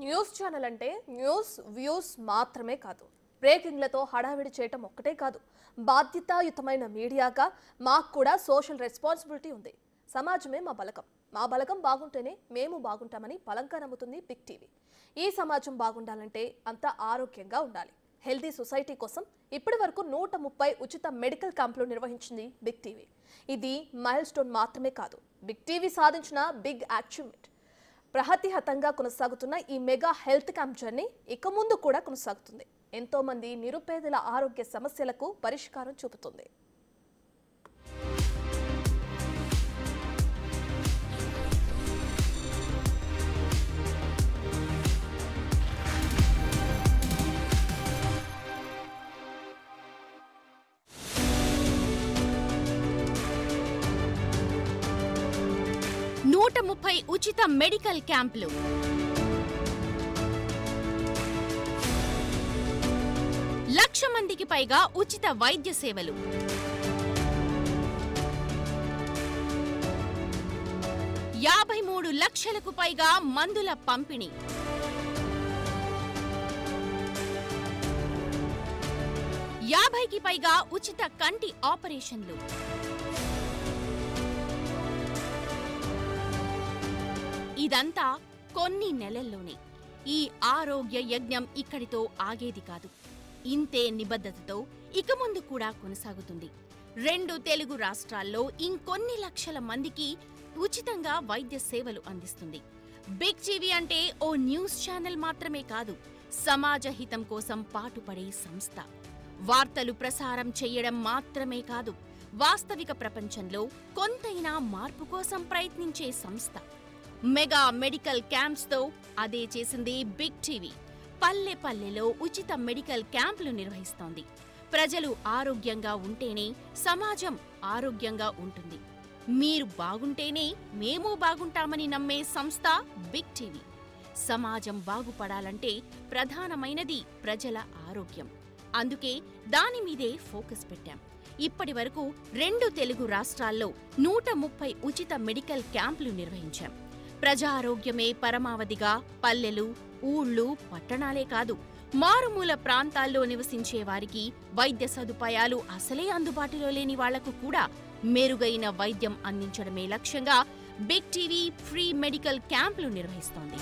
News channel అంటే news views మాత్రమే కాదు. బ్రేకింగ్లతో హడావిడి చేయటం ఒక్కటే కాదు. బాధ్యతాయుతమైన మీడియాగా మాకు కూడా సోషల్ రెస్పాన్సిబిలిటీ ఉంది. సమాజమే మా బలగం. మా బలగం బాగుంటేనే మేము బాగుంటామని బలంగా నమ్ముతుంది బిగ్ టీవీ. ఈ సమాజం బాగుండాలంటే అంతా ఆరోగ్యంగా ఉండాలి. హెల్తీ సొసైటీ కోసం ఇప్పటి వరకు 130 ఉచిత మెడికల్ క్యాంపులు నిర్వహించింది బిగ్ టీవీ. ఇది మైల్ స్టోన్ మాత్రమే కాదు, బిగ్ టీవీ సాధించిన బిగ్ అచీవ్మెంట్. ప్రతిహతంగా కొనసాగుతున్న ఈ మెగా హెల్త్ క్యాంప్ జర్నీ ఇక ముందు కూడా కొనసాగుతుంది. ఎంతో మంది నిరుపేదల ఆరోగ్య సమస్యలకు పరిష్కారం చూపుతుంది. నూట 30 ఉచిత మెడికల్ క్యాంపులు, లక్ష మందికి పైగా ఉచిత వైద్య సేవలు, 53 లక్షలకు పైగా మందుల పంపిణీ, 50కి పైగా ఉచిత కంటి ఆపరేషన్లు, ఇదంతా కొన్ని నెలల్లోనే. ఈ ఆరోగ్య యజ్ఞం ఇక్కడితో ఆగేది కాదు. ఇంతే నిబద్ధతతో ఇక ముందు కూడా కొనసాగుతుంది. 2 తెలుగు రాష్ట్రాల్లో ఇంకొన్ని లక్షల మందికి ఉచితంగా వైద్య సేవలు అందిస్తుంది. బిగ్ టీవీ అంటే ఓ న్యూస్ ఛానల్ మాత్రమే కాదు, సమాజ హితం కోసం పాటుపడే సంస్థ. వార్తలు ప్రసారం చేయడం మాత్రమే కాదు, వాస్తవిక ప్రపంచంలో కొంతైనా మార్పు కోసం ప్రయత్నించే సంస్థ. మెగా మెడికల్ క్యాంప్స్తో అదే చేసింది బిగ్ టీవీ. పల్లె పల్లెలో ఉచిత మెడికల్ క్యాంపులు నిర్వహిస్తోంది. ప్రజలు ఆరోగ్యంగా ఉంటేనే సమాజం ఆరోగ్యంగా ఉంటుంది. మీరు బాగుంటేనే మేము బాగుంటామని నమ్మే సంస్థ బిగ్ టీవీ. సమాజం బాగుపడాలంటే ప్రధానమైనది ప్రజల ఆరోగ్యం. అందుకే దాని మీదే ఫోకస్ పెట్టాం. ఇప్పటి వరకు 2 తెలుగు రాష్ట్రాల్లో 130 ఉచిత మెడికల్ క్యాంపులు నిర్వహించాం. ప్రజారోగ్యమే పరమావధిగా పల్లెలు, ఊళ్ళు, పట్టణాలే కాదు, మారుమూల ప్రాంతాల్లో నివసించే వారికి వైద్య సదుపాయాలు అసలే అందుబాటులో లేని వాళ్లకు కూడా మెరుగైన వైద్యం అందించడమే లక్ష్యంగా బిగ్ టీవీ ఫ్రీ మెడికల్ క్యాంపులు నిర్వహిస్తోంది.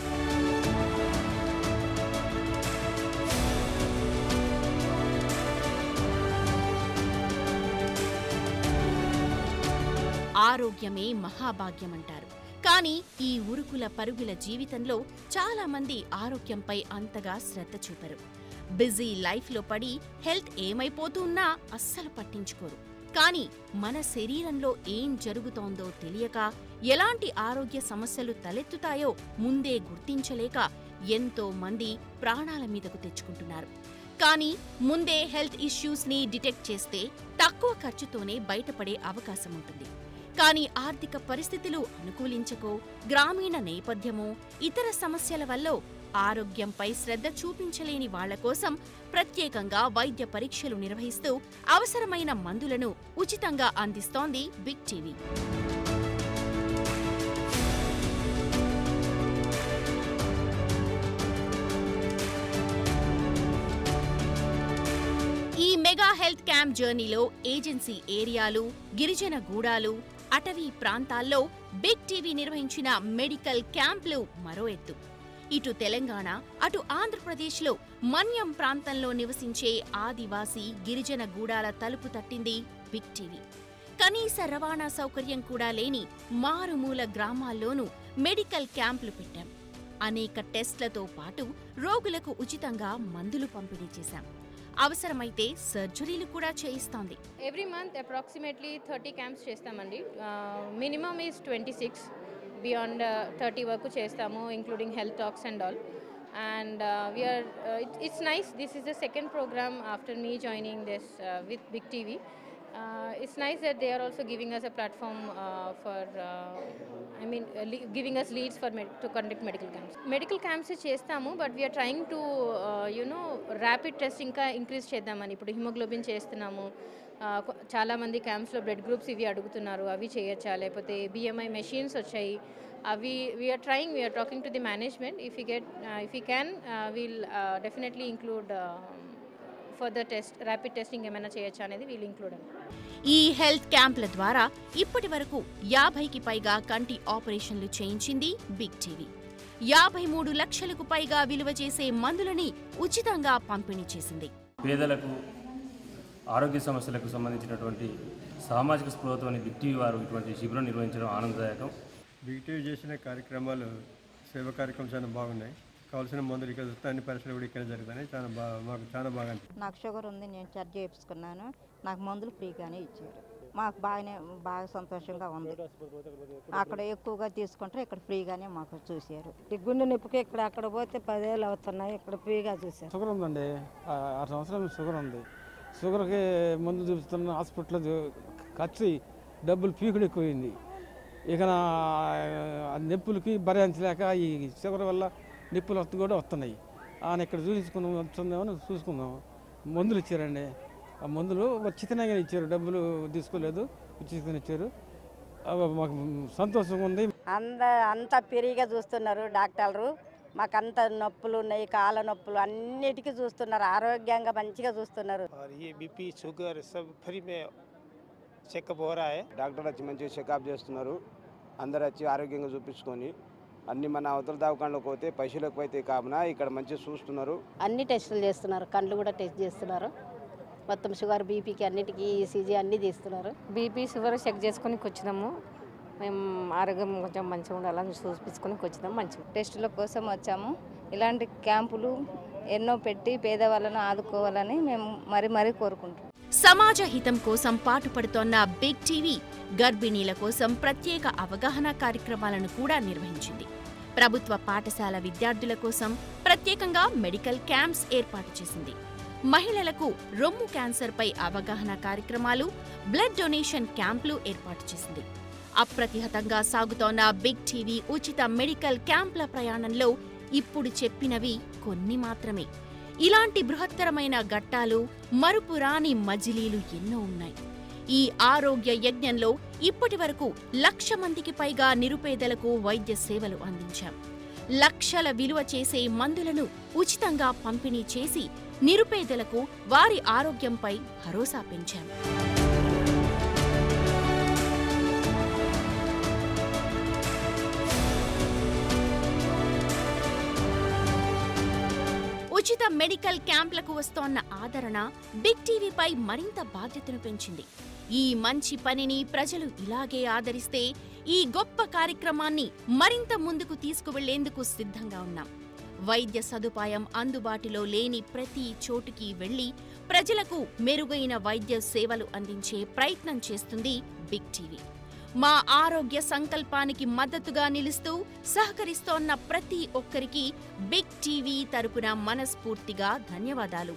ఆరోగ్యమే మహాభాగ్యమంటారు. కానీ ఈ ఉరుకుల పరుగుల జీవితంలో చాలా మంది ఆరోగ్యంపై అంతగా శ్రద్ధ చూపరు. బిజీ లైఫ్లో పడి హెల్త్ ఏమైపోతున్నా అస్సలు పట్టించుకోరు. కానీ మన శరీరంలో ఏం జరుగుతోందో తెలియక, ఎలాంటి ఆరోగ్య సమస్యలు తలెత్తుతాయో ముందే గుర్తించలేక ఎంతో మంది ప్రాణాల మీదకు తెచ్చుకుంటున్నారు. కానీ ముందే హెల్త్ ఇష్యూస్ని డిటెక్ట్ చేస్తే తక్కువ ఖర్చుతోనే బయటపడే అవకాశం ఉంటుంది. కానీ ఆర్థిక పరిస్థితులు అనుకూలించకో, గ్రామీణ నేపథ్యమో, ఇతర సమస్యల వల్ల ఆరోగ్యంపై శ్రద్ధ చూపించలేని వాళ్ల కోసం ప్రత్యేకంగా వైద్య పరీక్షలు నిర్వహిస్తూ అవసరమైన మందులను ఉచితంగా అందిస్తోంది బిగ్ టీవీ. ఈ మెగా హెల్త్ క్యాంప్ జర్నీలో ఏజెన్సీ ఏరియాలు, గిరిజన గూడాలు, అటవీ ప్రాంతాల్లో బిగ్ టీవీ నిర్వహించిన మెడికల్ క్యాంపులు మరో ఎత్తు. ఇటు తెలంగాణ, అటు ఆంధ్రప్రదేశ్లో మన్యం ప్రాంతంలో నివసించే ఆదివాసీ, గిరిజన గూడాల తలుపు తట్టింది బిగ్ టీవీ. కనీస రవాణా సౌకర్యం కూడా లేని మారుమూల గ్రామాల్లోనూ మెడికల్ క్యాంపులు పెట్టాం. అనేక టెస్ట్లతో పాటు రోగులకు ఉచితంగా మందులు పంపిణీ చేశాం. అవసరమైతే సర్జరీలు కూడా చేయిస్తోంది. ఎవ్రీ మంత్ అప్రాక్సిమేట్లీ 30 క్యాంప్స్ చేస్తామండి. మినిమమ్ ఈజ్ 26, బియాండ్ 30 వరకు చేస్తాము, including health talks and all. And it's nice. This is the second program after me joining this with Big TV. It's nice that they are also giving us a platform giving us leads to conduct medical camps. Medical camps chestamu, but we are trying to rapid test inka increase cheddamani. Ippudu hemoglobin chestunnamo. చాలా మంది క్యాంప్స్లో blood groups ఇవి అడుగుతున్నారు, అవి చేయొచ్చా, లేకపోతే BMI machines వచ్చాయి, We are trying. We are talking to the management. If we can, we'll definitely include further rapid testing ఏమైనా చేయొచ్చు అనేది we'll include. ఈ హెల్త్ క్యాంపుల ద్వారా ఇప్పటి వరకు 50కి పైగా కంటి ఆపరేషన్లు చేయించింది బిగ్ టీవీ. 53 లక్షలకు పైగా విలువ చేసే మందులని ఉచితంగా పంపిణీ చేసింది. పేదలకు ఆరోగ్య సమస్యలకు సంబంధించినటువంటి సామాజిక స్పృహతోని బిగ్ టీవీ వారు ఇటువంటి శిబిరం నిర్వహించడం ఆనందదాయకం. బిగ్ టీవీ చేసిన కార్యక్రమాలు సేవా కార్యక్రమాలు చాలా బాగున్నాయి. కావాల్సిన మందులు ఇక్కడ అన్ని పరీక్షలు కూడా ఇక్కడ జరుగుతాయి. మాకు చాలా బాగా అనిపిస్తుంది. నాకు షుగర్ ఉంది, నేను చెక్ చేయించుకున్నాను. నాకు మందులు ఫ్రీగానే ఇచ్చారు. మాకు బాగా సంతోషంగా ఉంది. అక్కడ ఎక్కువగా తీసుకుంటారు, ఇక్కడ ఫ్రీగానే మాకు చూశారు. ఈ గుండె నొప్పికి ఇక్కడ అక్కడ పోతే 10 ఏళ్ళు అవుతున్నాయి, ఇక్కడ ఫ్రీగా చూశారు. షుగర్ ఉందండి, 6 సంవత్సరాలు షుగర్ ఉంది. షుగర్కి మందు చూపిస్తున్న హాస్పిటల్లో ఖర్చు డబ్బులు పీకుడు ఎక్కువైంది. ఇక నొప్పులకి భరించలేక ఈ షుగర్ వల్ల నొప్పులు కూడా వస్తున్నాయి. ఆయన ఇక్కడ వస్తుందేమో చూసుకుందాం. మందులు ఇచ్చారండి, ఆ మందులు ఉచితంగా ఇచ్చారు, డబ్బులు తీసుకోలేదు, ఉచితంగా ఇచ్చారు. మాకు సంతోషంగా ఉంది. అంతా ఫ్రీగా చూస్తున్నారు డాక్టర్లు. మాకంత నొప్పులు ఉన్నాయి, కాళ్ళ నొప్పులు అన్నిటికీ చూస్తున్నారు. ఆరోగ్యంగా మంచిగా చూస్తున్నారు. बीपी शुगर सब फ्री में చెకప్ हो रहा है. డాక్టర్ వచ్చి మంచిగా చెకప్ చేస్తున్నారు. అందరు వచ్చి ఆరోగ్యంగా చూపించుకొని అన్ని మన అవతల దవాఖానలోకి పోతే పైసలు ఎక్కువైతే కావున ఇక్కడ మంచిగా చూస్తున్నారు. అన్ని టెస్టులు చేస్తున్నారు, కళ్ళు కూడా టెస్ట్ చేస్తున్నారు. మొత్తం షుగర్ బీపీకి అన్నిటికీ ఈసీజీ అన్నీ తీస్తున్నారు. బీపీ షుగర్ చెక్ చేసుకొని వచ్చినాము. మేము ఆరోగ్యం కొంచెం మంచిగా ఉండాలని చూపించుకొని వచ్చినాము. మంచిగా టెస్టుల కోసం వచ్చాము. ఇలాంటి క్యాంపులు ఎన్నో పెట్టి పేదవాళ్ళను ఆదుకోవాలని మేము మరీ కోరుకుంటున్నాం. సమాజ హితం కోసం పాటుపడుతోన్న బిగ్ టీవీ గర్భిణీల కోసం ప్రత్యేక అవగాహన కార్యక్రమాలను కూడా నిర్వహించింది. ప్రభుత్వ పాఠశాల విద్యార్థుల కోసం ప్రత్యేకంగా మెడికల్ క్యాంప్స్ ఏర్పాటు చేసింది. మహిళలకు రొమ్ము క్యాన్సర్పై అవగాహన కార్యక్రమాలు, బ్లడ్ డొనేషన్ క్యాంపులు ఏర్పాటు చేసింది. అప్రతిహతంగా సాగుతోన్న బిగ్ టీవీ ఉచిత మెడికల్ క్యాంపుల ప్రయాణంలో ఇప్పుడు చెప్పినవి కొన్ని మాత్రమే. ఇలాంటి బృహత్తరమైన ఘట్టాలు, మరుపురాని మజిలీలు ఎన్నో ఉన్నాయి. ఈ ఆరోగ్య యజ్ఞంలో ఇప్పటి వరకు 1,00,000 మందికి పైగా నిరుపేదలకు వైద్య సేవలు అందించాం. లక్షల విలువ చేసే మందులను ఉచితంగా పంపిణీ చేసి నిరుపేదలకు వారి ఆరోగ్యంపై భరోసా పెంచాం. ఉచిత మెడికల్ క్యాంప్లకు వస్తోన్న ఆదరణ బిగ్ టీవీపై మరింత బాధ్యతను పెంచింది. ఈ మంచి పనిని ప్రజలు ఇలాగే ఆదరిస్తే ఈ గొప్ప కార్యక్రమాన్ని మరింత ముందుకు తీసుకువెళ్లేందుకు సిద్ధంగా ఉన్నాం. వైద్య సదుపాయం అందుబాటులో లేని ప్రతి చోటుకి వెళ్లి ప్రజలకు మెరుగైన వైద్య సేవలు అందించే ప్రయత్నం చేస్తుంది బిగ్ టీవీ. మా ఆరోగ్య సంకల్పానికి మద్దతుగా నిలుస్తూ సహకరిస్తోన్న ప్రతి ఒక్కరికి బిగ్ టీవీ తరపున మనస్ఫూర్తిగా ధన్యవాదాలు.